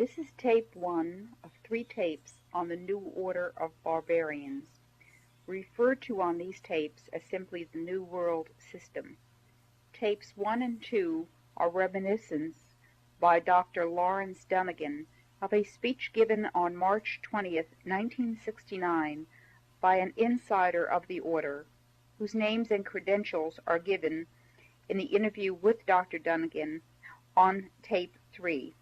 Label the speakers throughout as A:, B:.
A: This is tape 1 of 3 tapes on the New Order of Barbarians, referred to on these tapes as simply the New World System. Tapes 1 and 2 are reminiscence by Dr. Lawrence Dunnigan of a speech given on March 20th, 1969 by an insider of the Order, whose names and credentials are given in the interview with Dr. Dunnigan on tape 3.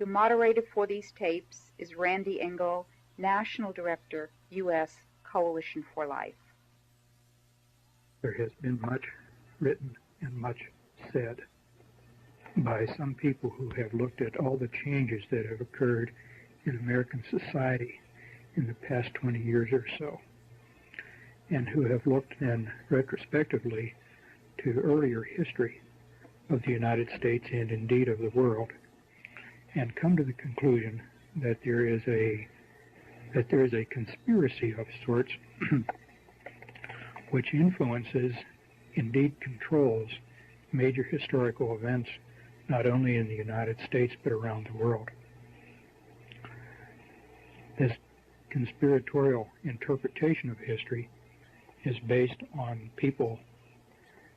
A: The moderator for these tapes is Randy Engel, National Director, U.S. Coalition for Life.
B: There has been much written and much said by some people who have looked at all the changes that have occurred in American society in the past 20 years or so, and who have looked then retrospectively to earlier history of the United States and indeed of the world, and come to the conclusion that there is a conspiracy of sorts which influences, indeed controls, major historical events not only in the United States but around the world. This conspiratorial interpretation of history is based on people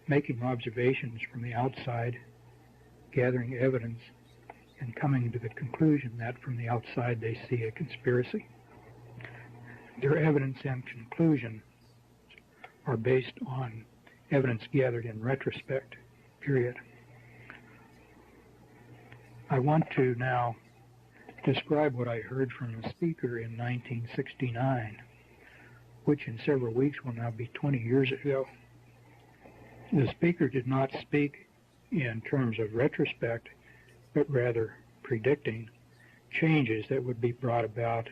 B: making observations from the outside, gathering evidence, and coming to the conclusion that from the outside they see a conspiracy. Their evidence and conclusion are based on evidence gathered in retrospect, period. I want to now describe what I heard from a speaker in 1969, which in several weeks will now be 20 years ago. The speaker did not speak in terms of retrospect, but rather predicting changes that would be brought about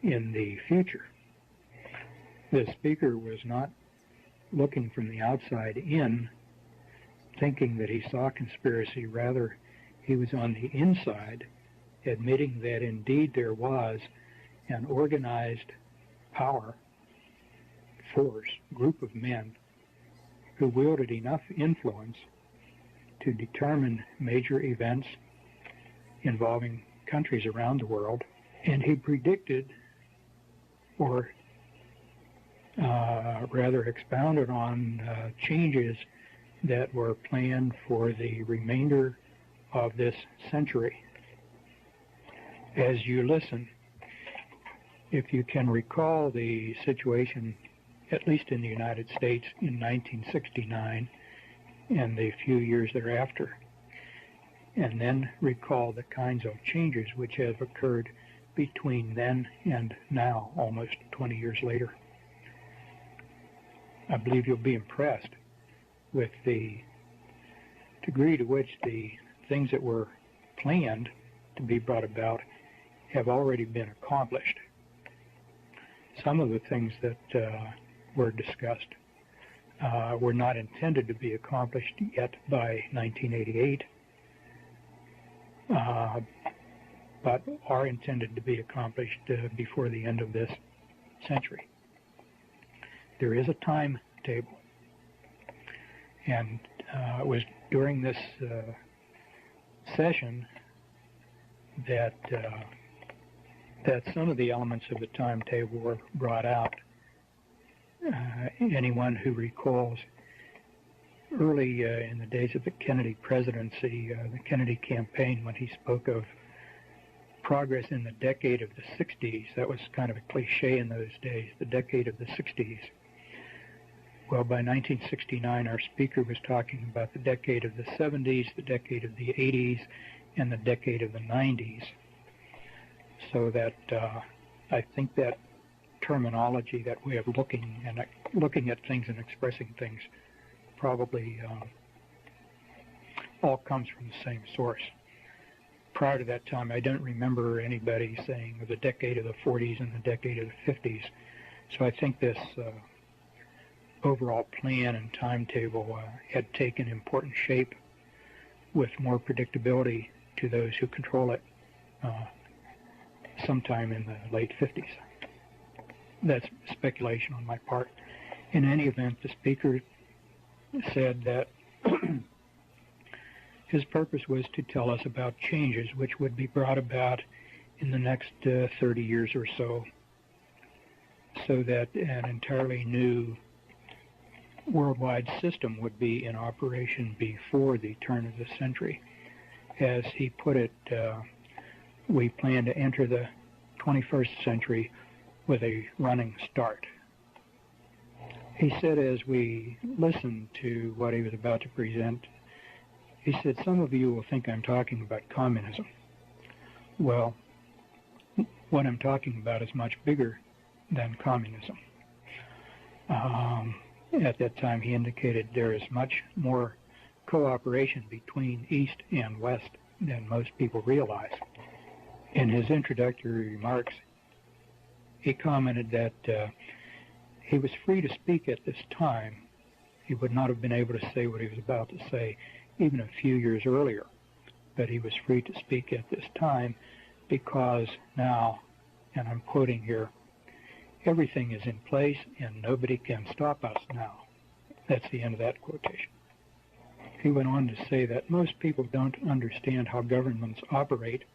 B: in the future. The speaker was not looking from the outside in, thinking that he saw conspiracy. Rather, he was on the inside, admitting that indeed there was an organized power, force, group of men who wielded enough influence to determine major events involving countries around the world, and he predicted, or rather expounded on changes that were planned for the remainder of this century. As you listen, if you can recall the situation, at least in the United States in 1969 and the few years thereafter, and then recall the kinds of changes which have occurred between then and now, almost 20 years later, I believe you'll be impressed with the degree to which the things that were planned to be brought about have already been accomplished. Some of the things that were discussed were not intended to be accomplished yet by 1988, but are intended to be accomplished before the end of this century. There is a timetable, and it was during this session that some of the elements of the timetable were brought out. Anyone who recalls early in the days of the Kennedy presidency, the Kennedy campaign, when he spoke of progress in the decade of the 60s, that was kind of a cliche in those days, the decade of the 60s. Well, by 1969, our speaker was talking about the decade of the 70s, the decade of the 80s, and the decade of the 90s. So that I think that terminology, that way of looking at things and expressing things, probably all comes from the same source. Prior to that time, I don't remember anybody saying the decade of the 40s and the decade of the 50s. So I think this overall plan and timetable had taken important shape with more predictability to those who control it sometime in the late 50s. That's speculation on my part. In any event, the speaker said that His purpose was to tell us about changes which would be brought about in the next 30 years or so that an entirely new worldwide system would be in operation before the turn of the century. As he put it, we plan to enter the 21st century with a running start. He said as we listened to what he was about to present, he said, some of you will think I'm talking about communism. Well, what I'm talking about is much bigger than communism. At that time, he indicated there is much more cooperation between East and West than most people realize. In his introductory remarks, he commented that he was free to speak at this time. He would not have been able to say what he was about to say even a few years earlier, but he was free to speak at this time because now, and I'm quoting here, everything is in place and nobody can stop us now. That's the end of that quotation. He went on to say that most people don't understand how governments operate,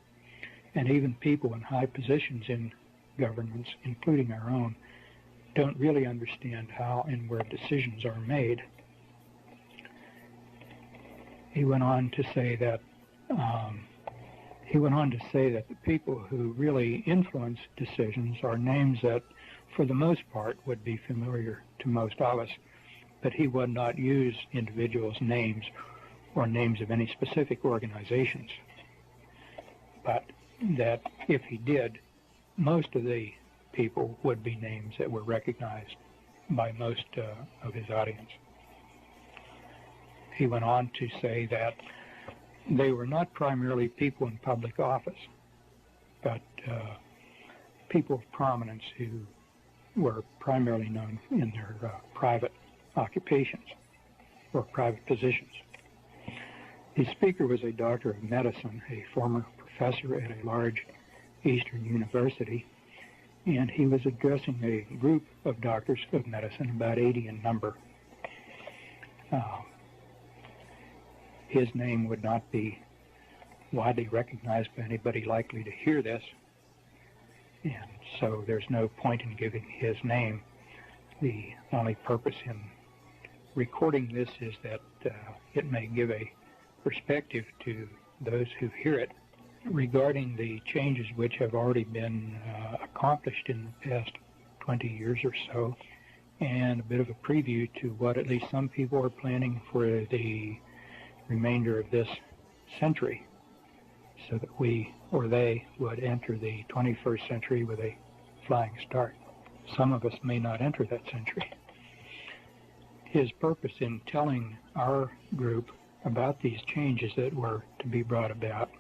B: and even people in high positions in governments, including our own, don't really understand how and where decisions are made. He went on to say that the people who really influence decisions are names that, for the most part, would be familiar to most of us, but he would not use individuals' names or names of any specific organizations. But that if he did, most of the people would be names that were recognized by most of his audience. He went on to say that they were not primarily people in public office, but people of prominence who were primarily known in their private occupations or private positions. The speaker was a doctor of medicine, a former professor at a large Eastern university, and he was addressing a group of doctors of medicine, about 80 in number. His name would not be widely recognized by anybody likely to hear this, and so there's no point in giving his name. The only purpose in recording this is that it may give a perspective to those who hear it regarding the changes which have already been accomplished in the past 20 years or so, and a bit of a preview to what at least some people are planning for the remainder of this century, so that we or they would enter the 21st century with a flying start. Some of us may not enter that century. His purpose in telling our group about these changes that were to be brought about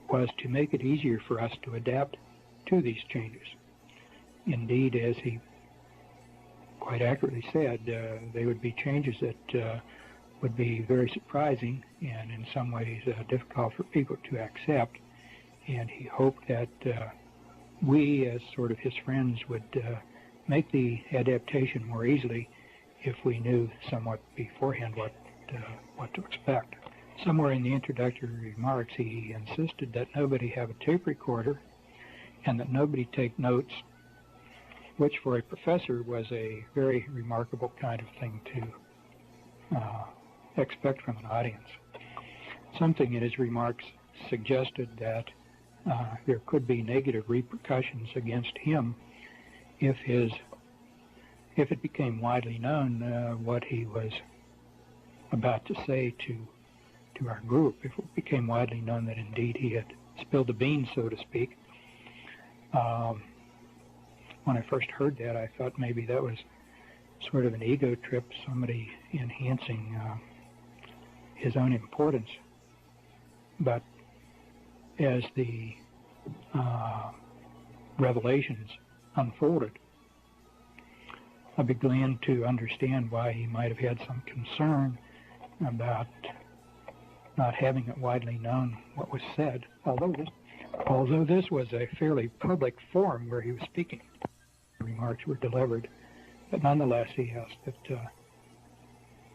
B: was to make it easier for us to adapt to these changes. Indeed, as he quite accurately said, they would be changes that would be very surprising and in some ways difficult for people to accept, and he hoped that we, as sort of his friends, would make the adaptation more easily if we knew somewhat beforehand what to expect. Somewhere in the introductory remarks, he insisted that nobody have a tape recorder and that nobody take notes, which for a professor was a very remarkable kind of thing to expect from an audience. Something in his remarks suggested that there could be negative repercussions against him if it became widely known what he was about to say to our group, if it became widely known that indeed he had spilled the beans, so to speak. When I first heard that, I thought maybe that was sort of an ego trip, somebody enhancing his own importance. But as the revelations unfolded, I began to understand why he might have had some concern about not having it widely known what was said, although this was a fairly public forum where he was speaking. Remarks were delivered, but nonetheless he asked that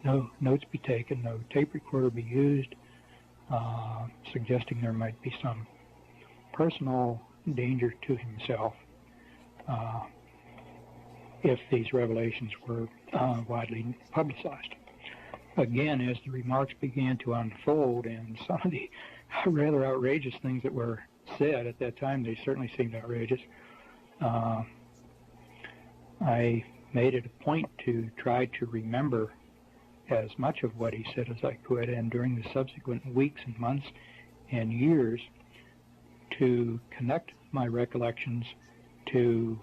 B: no notes be taken, no tape recorder be used, suggesting there might be some personal danger to himself if these revelations were widely publicized. Again, as the remarks began to unfold and some of the rather outrageous things that were said at that time, they certainly seemed outrageous, I made it a point to try to remember as much of what he said as I could, and during the subsequent weeks and months and years to connect my recollections to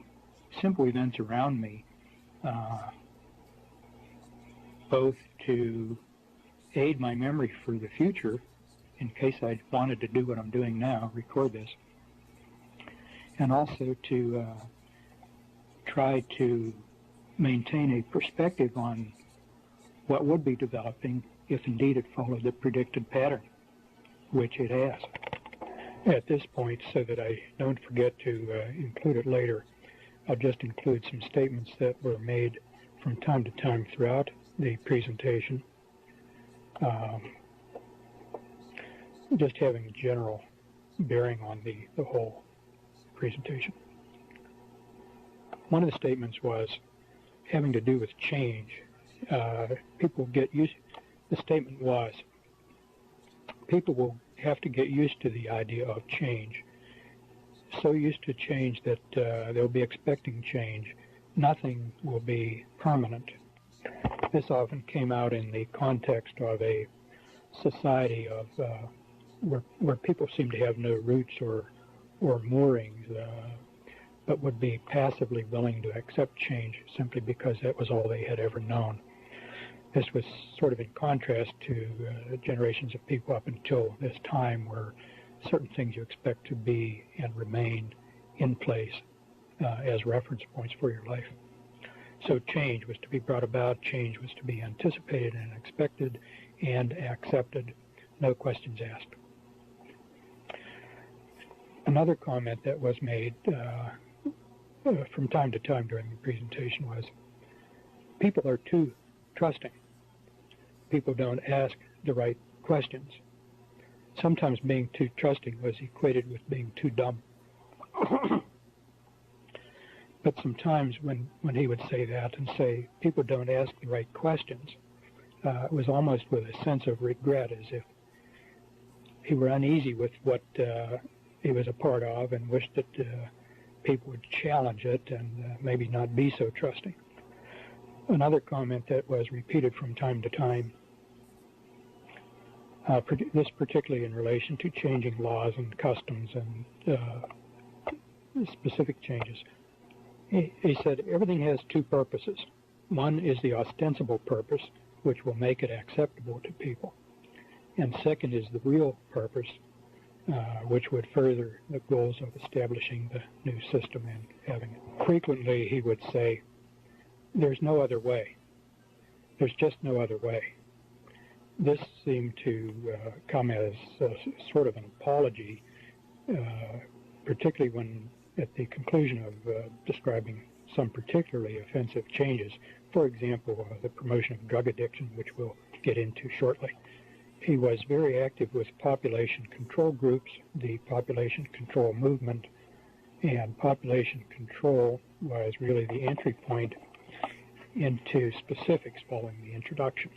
B: simple events around me, both to aid my memory for the future in case I wanted to do what I'm doing now, record this, and also to try to maintain a perspective on what would be developing if indeed it followed the predicted pattern, which it has. At this point, so that I don't forget to include it later, I'll just include some statements that were made from time to time throughout the presentation, just having a general bearing on the whole presentation. One of the statements was having to do with change. People get used, the statement was, people will have to get used to the idea of change. So used to change that they'll be expecting change. Nothing will be permanent. This often came out in the context of a society of where people seem to have no roots or moorings, but would be passively willing to accept change simply because that was all they had ever known. This was sort of in contrast to generations of people up until this time, where certain things you expect to be and remain in place as reference points for your life. So change was to be brought about, change was to be anticipated and expected and accepted, no questions asked. Another comment that was made from time to time during the presentation was, people are too trusting. People don't ask the right questions. Sometimes being too trusting was equated with being too dumb. But sometimes when he would say that and say people don't ask the right questions, it was almost with a sense of regret, as if he were uneasy with what he was a part of and wished that people would challenge it and maybe not be so trusting. Another comment that was repeated from time to time, this particularly in relation to changing laws and customs and specific changes. He said everything has two purposes. One is the ostensible purpose, which will make it acceptable to people. And second is the real purpose, which would further the goals of establishing the new system and having it. Frequently he would say, there's no other way. There's just no other way. This seemed to come as sort of an apology, particularly when at the conclusion of describing some particularly offensive changes, for example, the promotion of drug addiction, which we'll get into shortly. He was very active with population control groups, the population control movement, and population control was really the entry point into specifics following the introduction.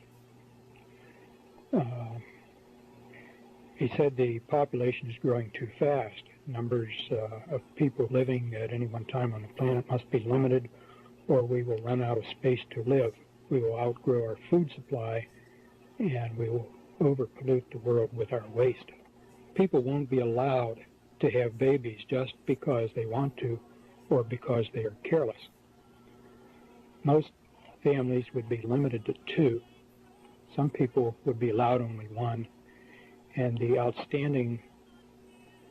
B: He said the population is growing too fast. Numbers of people living at any one time on the planet must be limited, or we will run out of space to live. We will outgrow our food supply, and we will overpollute the world with our waste. People won't be allowed to have babies just because they want to or because they are careless. Most families would be limited to 2. Some people would be allowed only 1, and the outstanding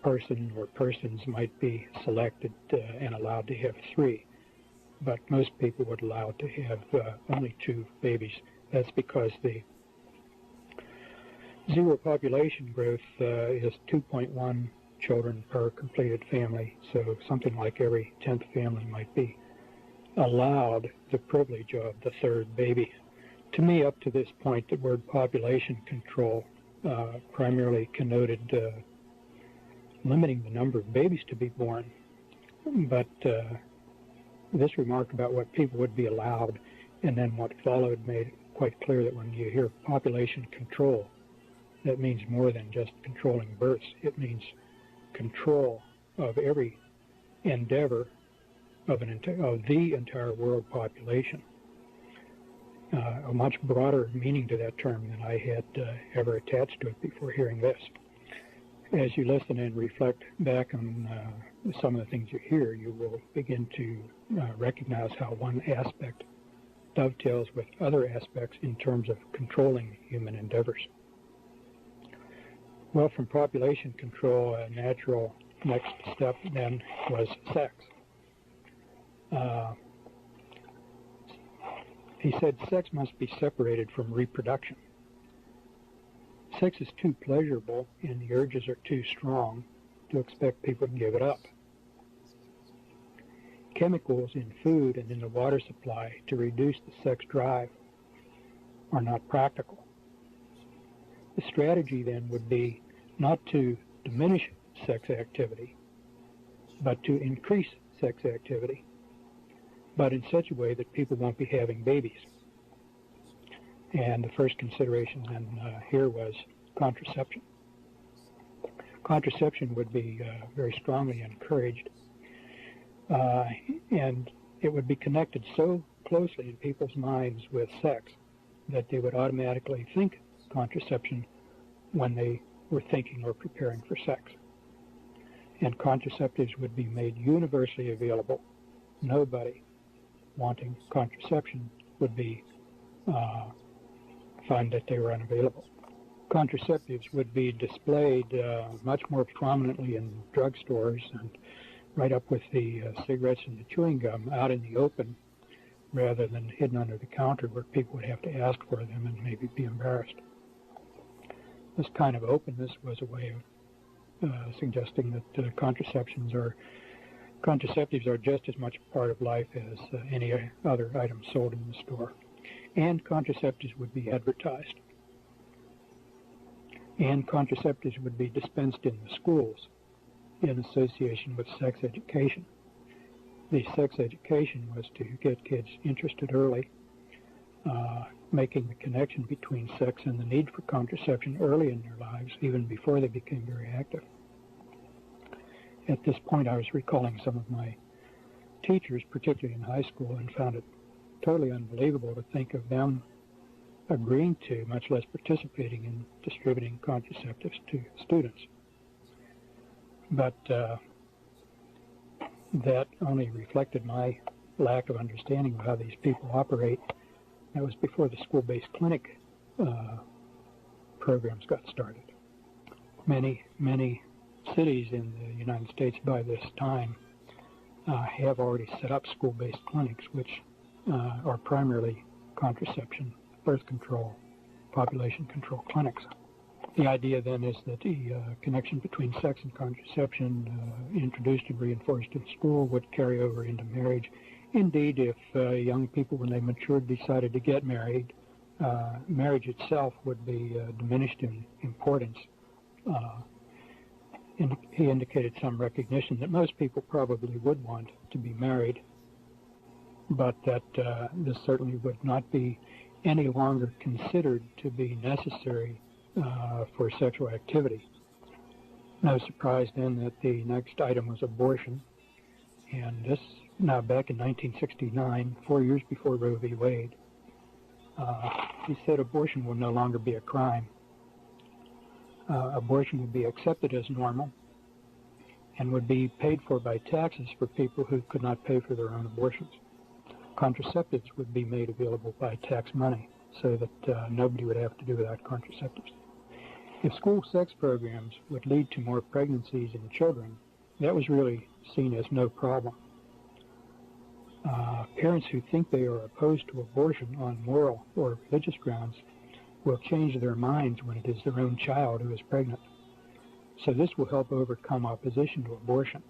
B: person or persons might be selected and allowed to have 3. But most people would allow to have only 2 babies. That's because the zero population growth is 2.1 children per completed family, so something like every 10th family might be allowed the privilege of the 3rd baby. To me, up to this point, the word population control primarily connoted limiting the number of babies to be born. But this remark about what people would be allowed and then what followed made it quite clear that when you hear population control, that means more than just controlling births. It means control of every endeavor of the entire world population. A much broader meaning to that term than I had ever attached to it before hearing this. As you listen and reflect back on some of the things you hear, you will begin to recognize how one aspect dovetails with other aspects in terms of controlling human endeavors. Well, from population control, a natural next step then was sex. He said sex must be separated from reproduction. Sex is too pleasurable and the urges are too strong to expect people to give it up. Chemicals in food and in the water supply to reduce the sex drive are not practical. The strategy then would be not to diminish sex activity, but to increase sex activity, but in such a way that people won't be having babies. And the first consideration then here was contraception. Contraception would be very strongly encouraged, and it would be connected so closely in people's minds with sex that they would automatically think contraception when they were thinking or preparing for sex. And contraceptives would be made universally available. Nobody wanting contraception would be find that they were unavailable. Contraceptives would be displayed much more prominently in drugstores and right up with the cigarettes and the chewing gum out in the open rather than hidden under the counter where people would have to ask for them and maybe be embarrassed. This kind of openness was a way of suggesting that contraceptives are just as much part of life as any other item sold in the store. And contraceptives would be advertised. And contraceptives would be dispensed in the schools in association with sex education. The sex education was to get kids interested early, making the connection between sex and the need for contraception early in their lives, even before they became very active. At this point, I was recalling some of my teachers, particularly in high school, and found it totally unbelievable to think of them agreeing to, much less participating in distributing contraceptives to students. But that only reflected my lack of understanding of how these people operate. That was before the school-based clinic programs got started. Many cities in the United States by this time have already set up school-based clinics, which are primarily contraception, birth control, population control clinics. The idea then is that the connection between sex and contraception introduced and reinforced in school would carry over into marriage. Indeed, if young people, when they matured, decided to get married, marriage itself would be diminished in importance. He indicated some recognition that most people probably would want to be married, but that this certainly would not be any longer considered to be necessary for sexual activity. No surprise then that the next item was abortion, and this now back in 1969, 4 years before Roe v. Wade. He said abortion will no longer be a crime. Abortion would be accepted as normal and would be paid for by taxes for people who could not pay for their own abortions. Contraceptives would be made available by tax money so that nobody would have to do without contraceptives. If school sex programs would lead to more pregnancies in children, that was really seen as no problem. Parents who think they are opposed to abortion on moral or religious grounds will change their minds when it is their own child who is pregnant. So this will help overcome opposition to abortion.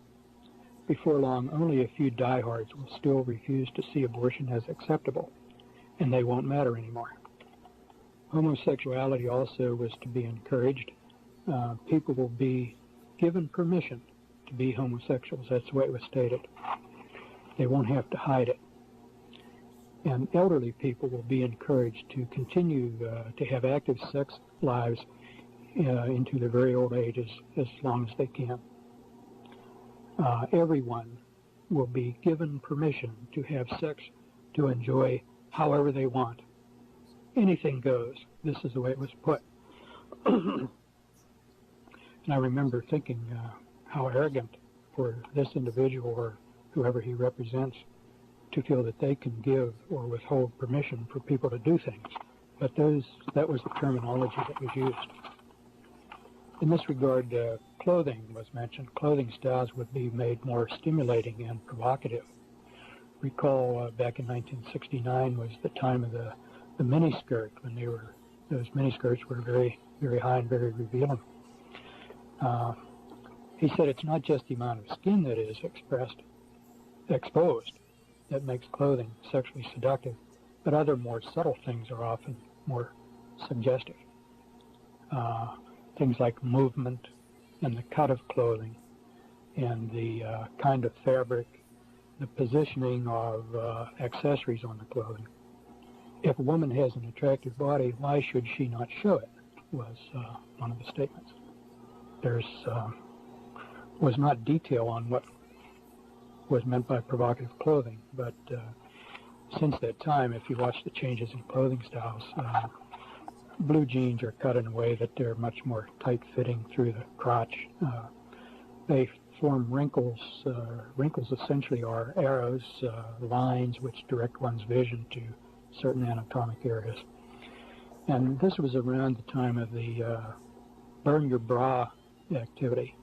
B: Before long, only a few diehards will still refuse to see abortion as acceptable, and they won't matter anymore. Homosexuality also was to be encouraged. People will be given permission to be homosexuals. That's the way it was stated. They won't have to hide it. And elderly people will be encouraged to continue to have active sex lives into their very old ages as long as they can. Everyone will be given permission to have sex, to enjoy however they want. Anything goes. This is the way it was put. And I remember thinking how arrogant for this individual or whoever he represents to feel that they can give or withhold permission for people to do things. But that was the terminology that was used. In this regard, clothing was mentioned. Clothing styles would be made more stimulating and provocative. Recall back in 1969 was the time of the miniskirt, when those miniskirts were very, very high and very revealing. He said it's not just the amount of skin that is exposed that makes clothing sexually seductive, but other more subtle things are often more suggestive. Things like movement and the cut of clothing and the kind of fabric, the positioning of accessories on the clothing. If a woman has an attractive body, why should she not show it, was one of the statements. There was not detail on what was meant by provocative clothing, but since that time, if you watch the changes in clothing styles, blue jeans are cut in a way that they're much more tight-fitting through the crotch. They form wrinkles. Wrinkles essentially are arrows, lines which direct one's vision to certain anatomic areas. And this was around the time of the burn your bra activity.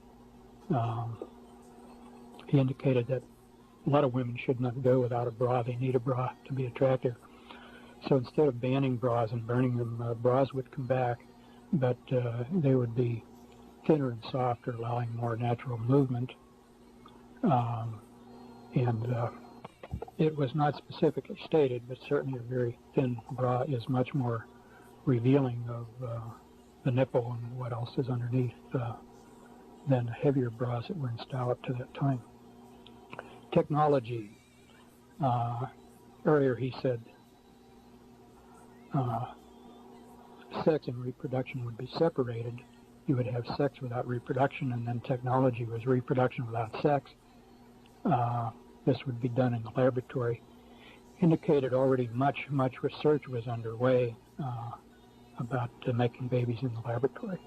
B: He indicated that a lot of women should not go without a bra. They need a bra to be attractive. So instead of banning bras and burning them, bras would come back, but they would be thinner and softer, allowing more natural movement. It was not specifically stated, but certainly a very thin bra is much more revealing of the nipple and what else is underneath than heavier bras that were in style up to that time. Technology. Earlier he said sex and reproduction would be separated. You would have sex without reproduction, and then technology was reproduction without sex. This would be done in the laboratory. Indicated already much research was underway about making babies in the laboratory.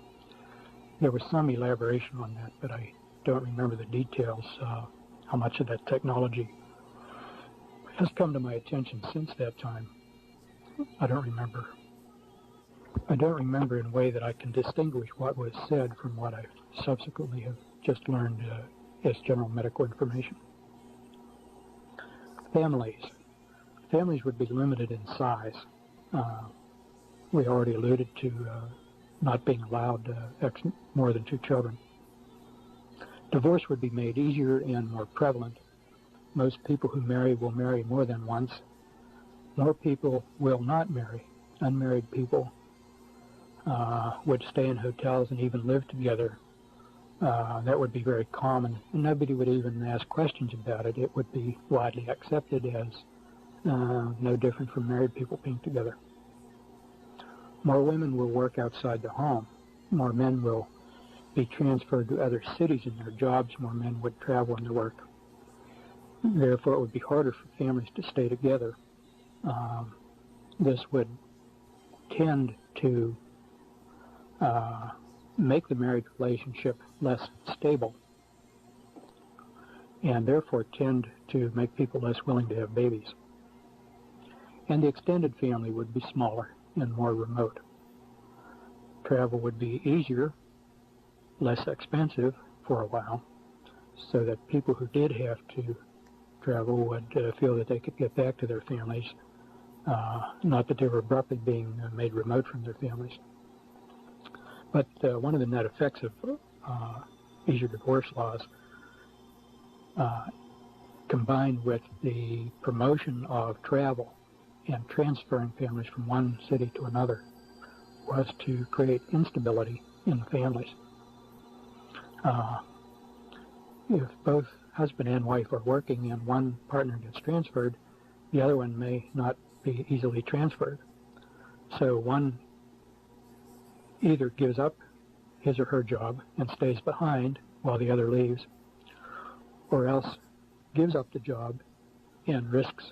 B: There was some elaboration on that, but I don't remember the details, how much of that technology has come to my attention since that time. I don't remember in a way that I can distinguish what was said from what I subsequently have just learned as general medical information. Families. Families would be limited in size. We already alluded to not being allowed more than 2 children. Divorce would be made easier and more prevalent. Most people who marry will marry more than once. More people will not marry. Unmarried people would stay in hotels and even live together. That would be very common. Nobody would even ask questions about it. It would be widely accepted as no different from married people being together. More women will work outside the home. More men will be transferred to other cities in their jobs. More men would travel in their work. Therefore, it would be harder for families to stay together. This would tend to make the marriage relationship less stable, and therefore tend to make people less willing to have babies. And the extended family would be smaller and more remote. Travel would be easier, less expensive for a while, so that people who did have to travel would feel that they could get back to their families, not that they were abruptly being made remote from their families. But one of the net effects of easier divorce laws, combined with the promotion of travel and transferring families from one city to another, was to create instability in the families. If both husband and wife are working and one partner gets transferred, the other one may not be easily transferred. So one either gives up his or her job and stays behind while the other leaves, or else gives up the job and risks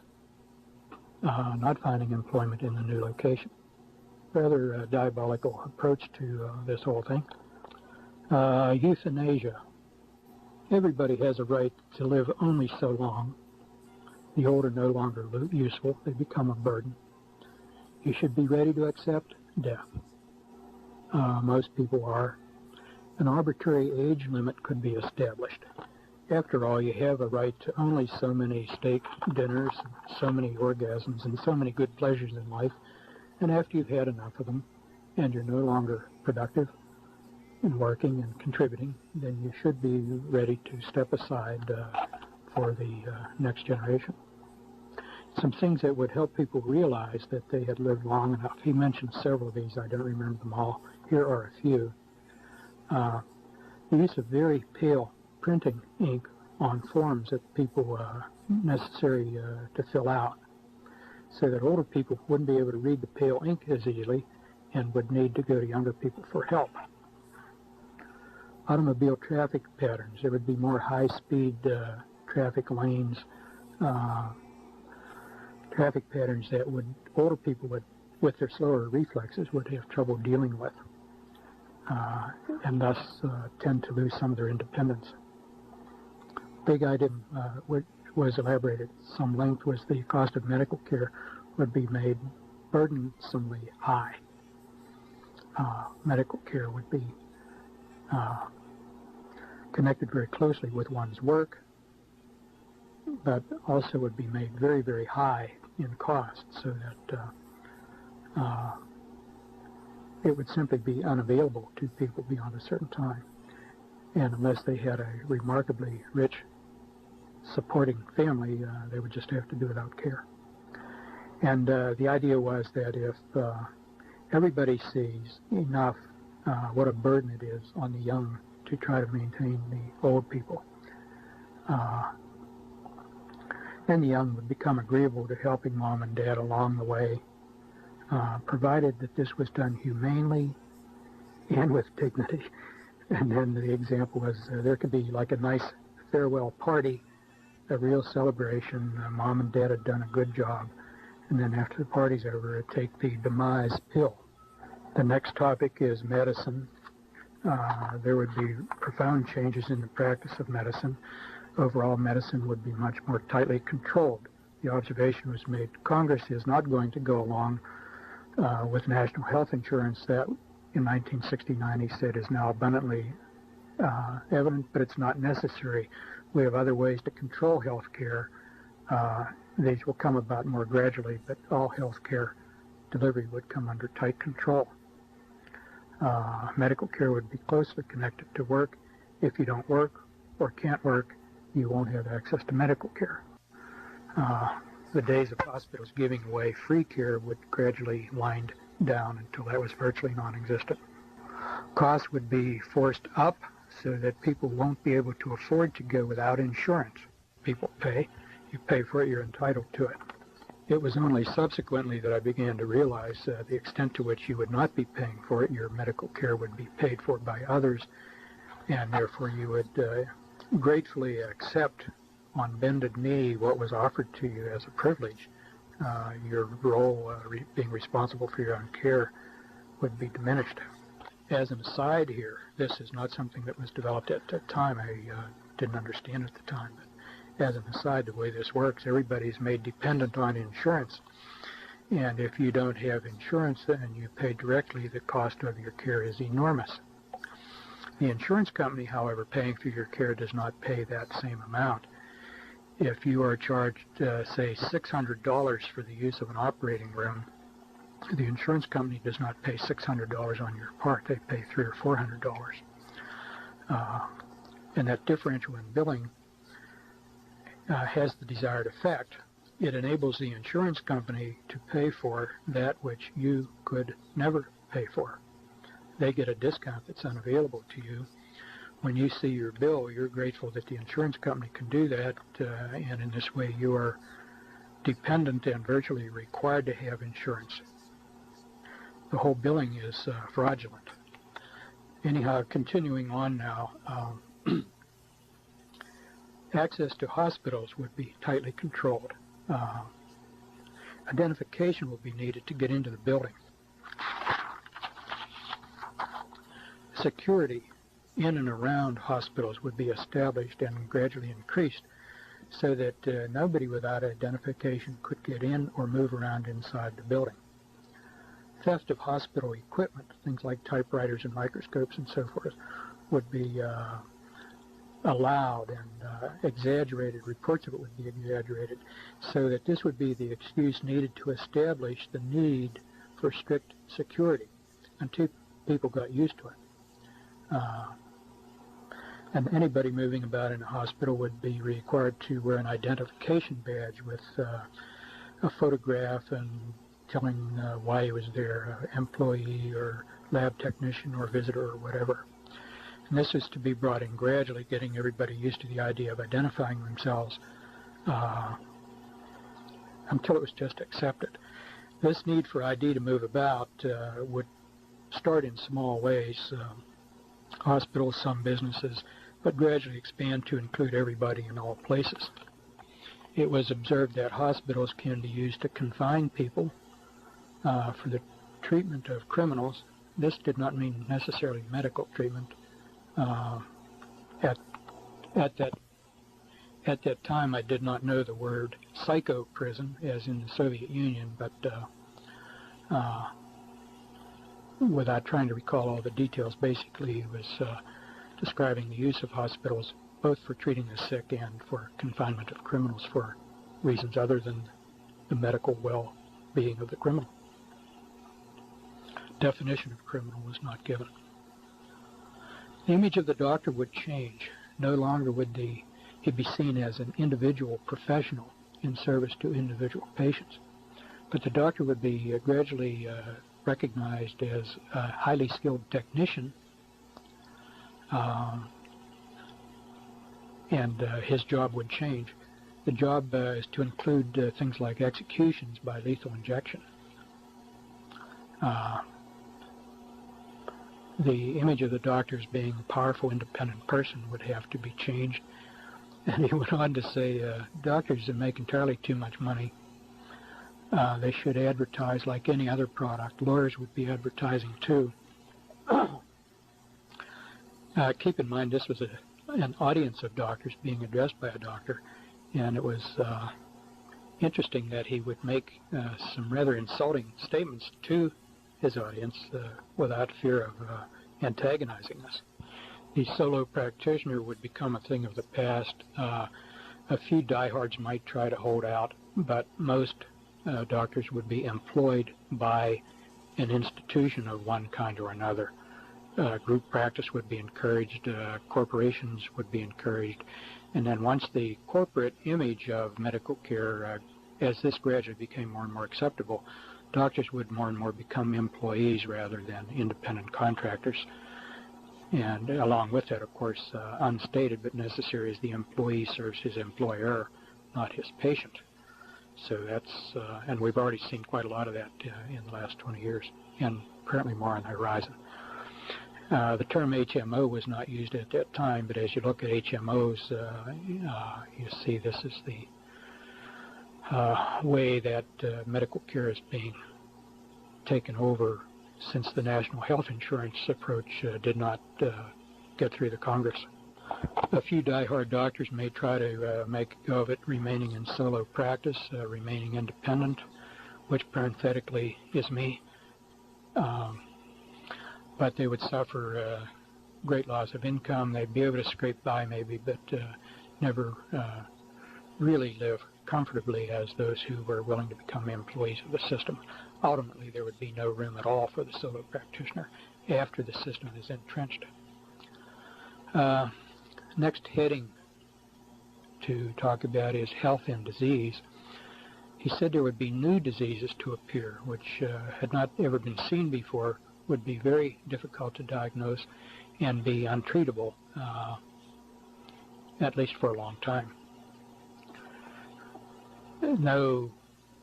B: not finding employment in the new location. Rather diabolical approach to this whole thing. Euthanasia. Everybody has a right to live only so long. The old are no longer useful. They become a burden. You should be ready to accept death. Most people are. An arbitrary age limit could be established. After all, you have a right to only so many steak dinners, so many orgasms, and so many good pleasures in life. And after you've had enough of them, and you're no longer productive and working and contributing, then you should be ready to step aside for the next generation. Some things that would help people realize that they had lived long enough. He mentioned several of these. I don't remember them all. Here are a few. The use of very pale printing ink on forms that people necessary to fill out, so that older people wouldn't be able to read the pale ink as easily and would need to go to younger people for help. Automobile traffic patterns. There would be more high-speed traffic lanes, traffic patterns that older people with their slower reflexes would have trouble dealing with, and thus tend to lose some of their independence. Big item which was elaborated at some length was the cost of medical care would be made burdensomely high. Medical care would be connected very closely with one's work, but also would be made very, very high in cost, so that it would simply be unavailable to people beyond a certain time. And unless they had a remarkably rich supporting family, they would just have to do without care. And the idea was that if everybody sees enough what a burden it is on the young to try to maintain the old people, then the young would become agreeable to helping mom and dad along the way, provided that this was done humanely and with dignity. And then the example was there could be like a nice farewell party, a real celebration. Mom and dad had done a good job. And then after the party's over, take the demise pill. The next topic is medicine. There would be profound changes in the practice of medicine. Overall, medicine would be much more tightly controlled. The observation was made, Congress is not going to go along with national health insurance that in 1969 he said is now abundantly evident, but it's not necessary. We have other ways to control health care. These will come about more gradually, but all health care delivery would come under tight control. Medical care would be closely connected to work. If you don't work or can't work, you won't have access to medical care. The days of hospitals giving away free care would gradually wind down until that was virtually non-existent. Costs would be forced up so that people won't be able to afford to go without insurance. People pay. You pay for it, you're entitled to it. It was only subsequently that I began to realize the extent to which you would not be paying for it. Your medical care would be paid for by others, and therefore you would gratefully accept on bended knee what was offered to you as a privilege. Your role being responsible for your own care would be diminished. As an aside here, this is not something that was developed at that time. I didn't understand at the time, but as an aside, the way this works, everybody's made dependent on insurance. And if you don't have insurance and you pay directly, the cost of your care is enormous. The insurance company, however, paying for your care does not pay that same amount. If you are charged, say, $600 for the use of an operating room, the insurance company does not pay $600 on your part. They pay $300 or $400. And that differential in billing has the desired effect. It enables the insurance company to pay for that which you could never pay for. They get a discount that's unavailable to you. When you see your bill, you're grateful that the insurance company can do that, and in this way you are dependent and virtually required to have insurance. The whole billing is fraudulent. Anyhow, continuing on now, access to hospitals would be tightly controlled. Identification will be needed to get into the building. Security in and around hospitals would be established and gradually increased so that nobody without identification could get in or move around inside the building. Theft of hospital equipment, things like typewriters and microscopes and so forth, would be allowed, and exaggerated, reports of it would be exaggerated, so that this would be the excuse needed to establish the need for strict security until people got used to it. And anybody moving about in a hospital would be required to wear an identification badge with a photograph and telling why he was there, employee or lab technician or visitor or whatever. And this is to be brought in gradually, getting everybody used to the idea of identifying themselves until it was just accepted. This need for ID to move about would start in small ways, hospitals, some businesses, but gradually expand to include everybody in all places. It was observed that hospitals can be used to confine people for the treatment of criminals. This did not mean necessarily medical treatment. At that time, I did not know the word psycho prison, as in the Soviet Union, but without trying to recall all the details, basically it was describing the use of hospitals both for treating the sick and for confinement of criminals for reasons other than the medical well-being of the criminal. Definition of criminal was not given. The image of the doctor would change. No longer would he be seen as an individual professional in service to individual patients, but the doctor would be gradually recognized as a highly skilled technician, and his job would change. The job is to include things like executions by lethal injection. The image of the doctor as being a powerful, independent person would have to be changed. And he went on to say, doctors that make entirely too much money, they should advertise like any other product. Lawyers would be advertising too. Keep in mind, this was an audience of doctors being addressed by a doctor, and it was interesting that he would make some rather insulting statements to his audience without fear of antagonizing us. The solo practitioner would become a thing of the past. A few diehards might try to hold out, but most doctors would be employed by an institution of one kind or another. Group practice would be encouraged, corporations would be encouraged, and then once the corporate image of medical care, as this gradually became more and more acceptable, doctors would more and more become employees rather than independent contractors. And along with that, of course, unstated but necessary, is the employee serves his employer, not his patient. So that's, and we've already seen quite a lot of that in the last 20 years, and apparently more on the horizon. The term HMO was not used at that time, but as you look at HMOs, you see this is the way that medical care is being taken over since the national health insurance approach did not get through the Congress. A few diehard doctors may try to make a go of it, remaining in solo practice, remaining independent, which parenthetically is me. But they would suffer great loss of income. They'd be able to scrape by maybe, but never really live comfortably as those who were willing to become employees of the system. Ultimately, there would be no room at all for the solo practitioner after the system is entrenched. Next heading to talk about is health and disease. He said there would be new diseases to appear, which had not ever been seen before, would be very difficult to diagnose and be untreatable, at least for a long time. No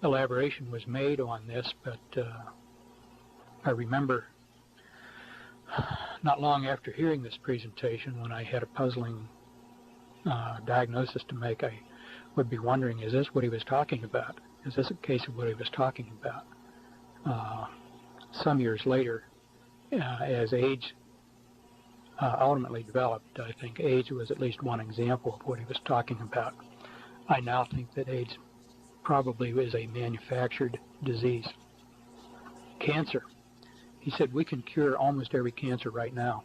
B: elaboration was made on this, but I remember not long after hearing this presentation, when I had a puzzling diagnosis to make, I would be wondering, is this what he was talking about? Is this a case of what he was talking about? Some years later, as AIDS ultimately developed, I think AIDS was at least one example of what he was talking about. I now think that AIDS probably is a manufactured disease. Cancer. He said we can cure almost every cancer right now.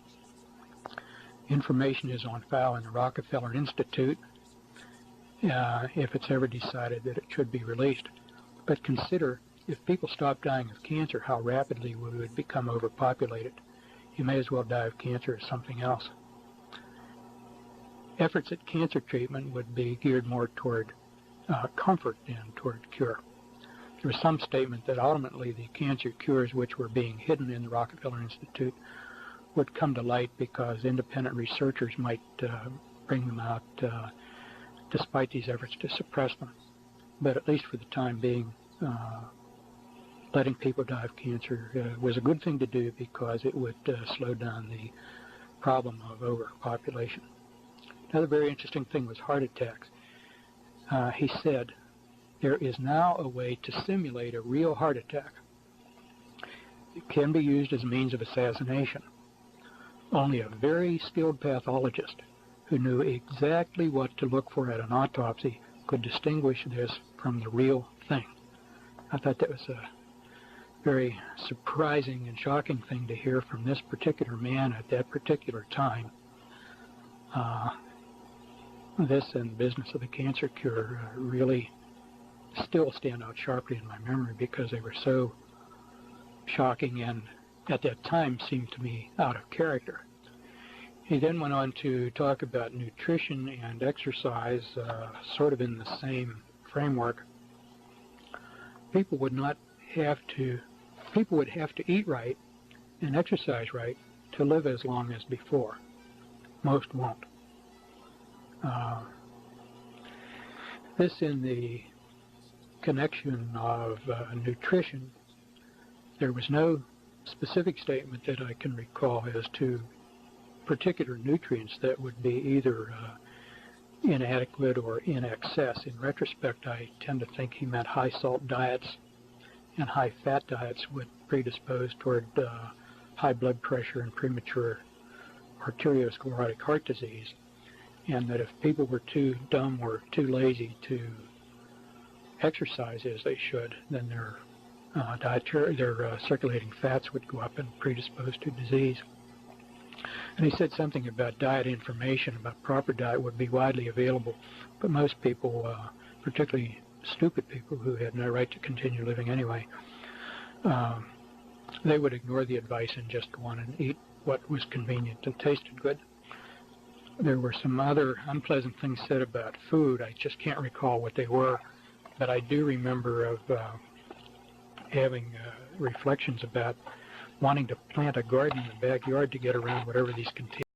B: Information is on file in the Rockefeller Institute if it's ever decided that it should be released. But consider, if people stop dying of cancer, how rapidly we would become overpopulated. You may as well die of cancer as something else. Efforts at cancer treatment would be geared more toward comfort than toward cure. There was some statement that ultimately the cancer cures which were being hidden in the Rockefeller Institute would come to light because independent researchers might bring them out despite these efforts to suppress them. But at least for the time being, letting people die of cancer was a good thing to do because it would slow down the problem of overpopulation. Another very interesting thing was heart attacks. He said, there is now a way to simulate a real heart attack. It can be used as a means of assassination. Only a very skilled pathologist who knew exactly what to look for at an autopsy could distinguish this from the real thing. I thought that was a very surprising and shocking thing to hear from this particular man at that particular time. This and the business of the cancer cure really still stand out sharply in my memory because they were so shocking and at that time seemed to me out of character. He then went on to talk about nutrition and exercise, sort of in the same framework. People would have to eat right and exercise right to live as long as before. Most won't. This in the connection of nutrition, there was no specific statement that I can recall as to particular nutrients that would be either inadequate or in excess. In retrospect, I tend to think he meant high salt diets and high fat diets would predispose toward high blood pressure and premature arteriosclerotic heart disease, and that if people were too dumb or too lazy to exercise as they should, then their circulating fats would go up and predispose to disease. And he said something about diet information, about proper diet would be widely available, but most people, particularly stupid people who had no right to continue living anyway, they would ignore the advice and just go on and eat what was convenient and tasted good. There were some other unpleasant things said about food. I just can't recall what they were, but I do remember of having reflections about wanting to plant a garden in the backyard to get around whatever these contained.